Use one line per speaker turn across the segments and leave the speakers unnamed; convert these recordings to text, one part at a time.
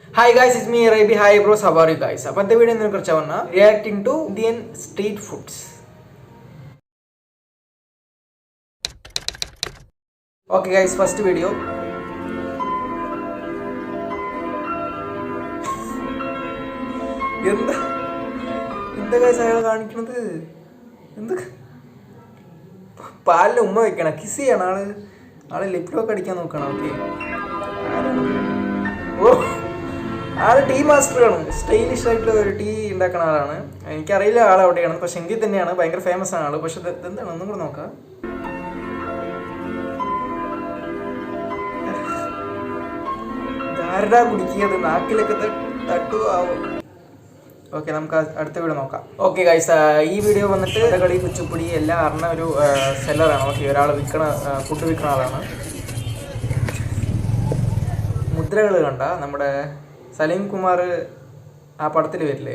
Hi guys, it's me Rabi. Hi bros, how are you guys? അപ്പോഴത്തെ video എന്തിനെ കുറിച്ചാണ് പറഞ്ഞാൽ reacting to Indian street foods. Okay guys, first video. എന്താ എന്താ guys അയാൾ കാണിക്കണത്? എന്ത് പാലിന് ഉമ്മ വെക്കണം, കിസ് ചെയ്യണം, ആള് ലിപ്ലോക്ക് അടിക്കാൻ നോക്കണം. ഓക്കെ, ഓ ആള് ടീ മാസ്റ്ററാണ്. സ്റ്റൈലിഷ് ആയിട്ടുള്ള ഒരു ടീ ഉണ്ടാക്കുന്ന ആളാണ്. എനിക്കറിയില്ല ആളെവിടെയാണ്, പക്ഷെ എങ്കിൽ തന്നെയാണ് ഭയങ്കര ഫേമസ് ആണ് ആള്. പക്ഷെ എന്താണ് ഒന്നും കൂടെ നോക്കാം. ധാരടാ കുടിക്കിയത് നാക്കിലൊക്കെ തട്ടുവാവും. ഓക്കെ, നമുക്ക് അടുത്ത വീഡിയോ നോക്കാം. ഓക്കെ ഗൈസ്, ഈ വീഡിയോ വന്നിട്ട് കളി കുച്ചിപ്പുടി എല്ലാം അറിഞ്ഞ ഒരു സെല്ലറാണ്. ഓക്കെ, ഒരാൾ ഫുഡ് വിൽക്കുന്ന ആളാണ്. മുദ്രകൾ കണ്ട നമ്മുടെ സലീം കുമാർ ആ പടത്തിൽ വരില്ലേ,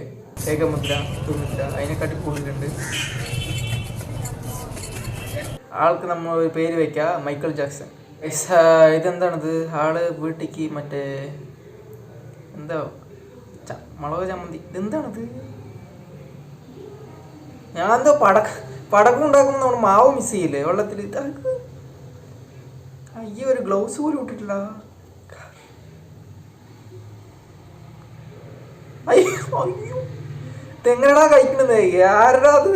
ഏകമുദ്ര തുമുദ്ര, അതിനെക്കാട്ടി കൂടുതലുണ്ട്. ആൾക്ക് നമ്മൾ ഒരു പേര് വയ്ക്കുക, മൈക്കിൾ ജാക്സൺ. ഇതെന്താണിത്? ആള് വീട്ടിക്ക് മറ്റേ എന്താ മുളക് ചമ്മന്തി, ഇതെന്താണിത്? ഞാൻ എന്തോ പടക്കം ഉണ്ടാക്കുമ്പോൾ നമ്മൾ മാവ് മിസ് ചെയ്യില്ലേ വെള്ളത്തിൽ. അയ്യോ, ഒരു ഗ്ലൗസ് പോലും ഇട്ടിട്ടില്ല. അയ്യോ, ഇതെങ്ങനെടാ കഴിക്കണത്? ആരുടെ അത്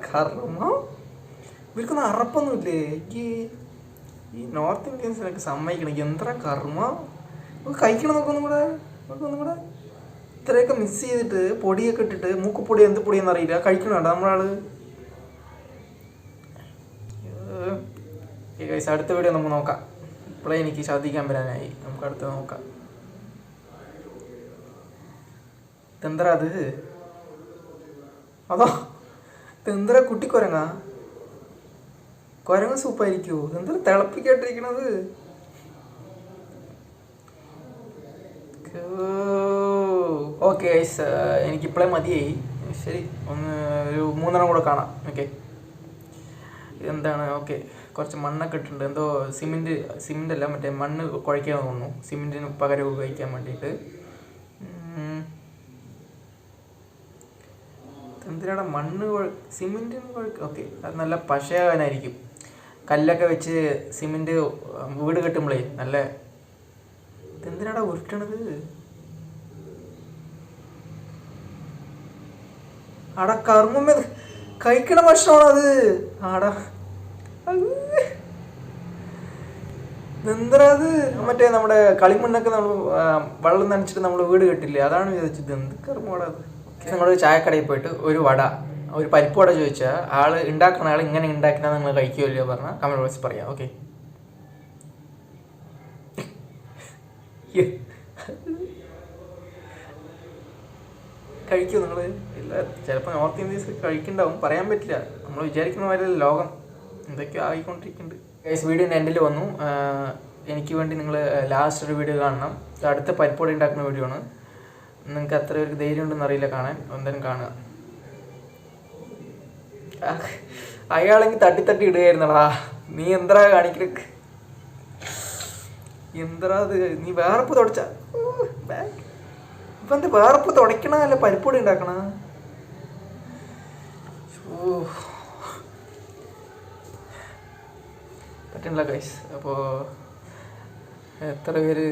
കർമ്മ? ഇവർക്കൊന്നും അറപ്പൊന്നുമില്ലേ? ഈ നോർത്ത് ഇന്ത്യൻസിനൊക്കെ സമ്മതിക്കണം. എന്താ കർമ്മ കഴിക്കണം? നോക്കൊന്നും കൂടെ ഇത്രയൊക്കെ മിക്സ് ചെയ്തിട്ട് പൊടിയൊക്കെ ഇട്ടിട്ട്, മൂക്കുപൊടി എന്ത് പൊടിയെന്ന് അറിയില്ല, കഴിക്കണണ്ട നമ്മളാള്. അടുത്ത വീഡിയോ നമുക്ക് നോക്കാം. ഇപ്പോഴേ എനിക്ക് ശ്രദ്ധിക്കാൻ വരാനായി. നമുക്ക് അടുത്ത നോക്കാം. ഇതെന്തറ അത്? അതോ ഇതെന്തറ കുട്ടിക്കൊരങ്ങ? കൊരങ്ങ സൂപ്പായിരിക്കുമോ? എന്തൊരു തിളപ്പിക്കാട്ടിരിക്കണത്? ഓക്കെ ഗൈസ്, എനിക്കിപ്പോഴേ മതിയായി. ശരി, ഒരു 3 കൂടെ കാണാം. ഓക്കെ, ഇതെന്താണ്? ഓക്കെ, കുറച്ച് മണ്ണൊക്കെ ഇട്ടിട്ടുണ്ട്. എന്തോ സിമെൻ്റ് അല്ല, മറ്റേ മണ്ണ് കുഴയ്ക്കാൻ തോന്നുന്നു, സിമെൻറ്റിന് പകരം ഉപയോഗിക്കാൻ വേണ്ടിയിട്ട്. എന്തിനാണ് മണ്ണ് സിമെൻറ്റിന് കുഴക്കുക? ഓക്കെ, അത് നല്ല പശയാകാനായിരിക്കും. കല്ലൊക്കെ വെച്ച് സിമെൻറ്റ് വീട് കെട്ടുമ്പോഴേ നല്ല. ഇതെന്തിനാടാ ഉരുട്ടണത്? ആടാ കർമ്മ കഴിക്കണ ഭക്ഷണമാണത്. ആടാ ഇതെന്തരാ അത്? മറ്റേ നമ്മുടെ കളിമണ്ണൊക്കെ നമ്മൾ വെള്ളം നനച്ചിട്ട് നമ്മൾ വീട് കെട്ടില്ലേ, അതാണ് വിചാരിച്ചത്. എന്ത് കർമ്മമാടാ അത്? നിങ്ങളൊരു ചായക്കടയിൽ പോയിട്ട് ഒരു പരിപ്പ് വട ചോദിച്ചാൽ ആള് ഉണ്ടാക്കുന്ന ആൾ ഇങ്ങനെ ഉണ്ടാക്കിയാൽ നിങ്ങൾ കഴിക്കുമല്ലോ പറഞ്ഞാൽ കമന്റ് ബോക്സിൽ പറയാം. ഓക്കെ, കഴിക്കുമോ നിങ്ങൾ? ഇല്ല, ചിലപ്പോൾ നോർത്ത് ഇന്ത്യൻസ് കഴിക്കുന്നുണ്ടാവും, പറയാൻ പറ്റില്ല. നമ്മൾ വിചാരിക്കുന്ന പോലെ ലോകം എന്തൊക്കെയോ ആയിക്കൊണ്ടിരിക്കുന്നുണ്ട്. ഗൈസ്, വീഡിയോൻ്റെ എൻഡിൽ വന്നു. എനിക്ക് വേണ്ടി നിങ്ങൾ ലാസ്റ്റ് ഒരു വീഡിയോ കാണണം. അടുത്ത പരിപ്പോടി ഉണ്ടാക്കുന്ന വീഡിയോ ആണ്. നിങ്ങൾക്ക് അത്ര ഒരു ധൈര്യം ഉണ്ടെന്ന് അറിയില്ല കാണാൻ, എന്തായാലും കാണുക. അയാളെങ്കിൽ തട്ടി ഇടുകയായിരുന്നടാ. നീ എന്താ കാണിക്കല്? എന്താ അത്? നീ വേറപ്പ് തുടച്ച ഇപ്പം എന്താ വേറപ്പ് തുടയ്ക്കണ അല്ല പരിപ്പൊടി ഉണ്ടാക്കണ? പറ്റണില്ല ഗൈസ്. അപ്പോൾ എത്ര പേര്,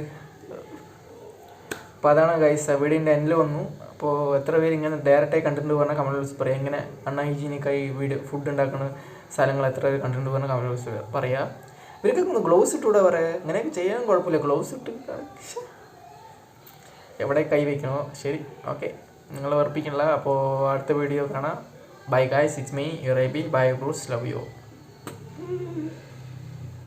അപ്പോൾ അതാണ് ഗൈസ്, വീഡിയോൻ്റെ എൻഡിൽ വന്നു. അപ്പോൾ എത്ര പേര് ഇങ്ങനെ ഡയറക്റ്റായി കണ്ടിട്ടുണ്ട് പറഞ്ഞാൽ കമന്റ് ബോക്സിൽ പറയാം. ഇങ്ങനെ അൺഹൈജീനിക്കായി ഫുഡ് ഉണ്ടാക്കുന്ന സ്ഥലങ്ങൾ എത്ര പേര് കണ്ടിട്ടുണ്ട് പറഞ്ഞാൽ കമന്റ് ബോക്സിൽ പറയാം. ഇവർക്കൊക്കെ ഒന്ന് ഗ്ലൗസ് ഇട്ടുകൂടെ പറയാം. ഇങ്ങനെയൊക്കെ ചെയ്യാൻ കുഴപ്പമില്ല, ഗ്ലൗസ് ഇട്ട് എവിടെ കൈ വയ്ക്കണോ. ശരി, ഓക്കെ, നിങ്ങൾ ഉറപ്പിക്കണില്ല. അപ്പോൾ അടുത്ത വീഡിയോ കാണാം. Bye guys, it's me Reby. Bye bros, love U.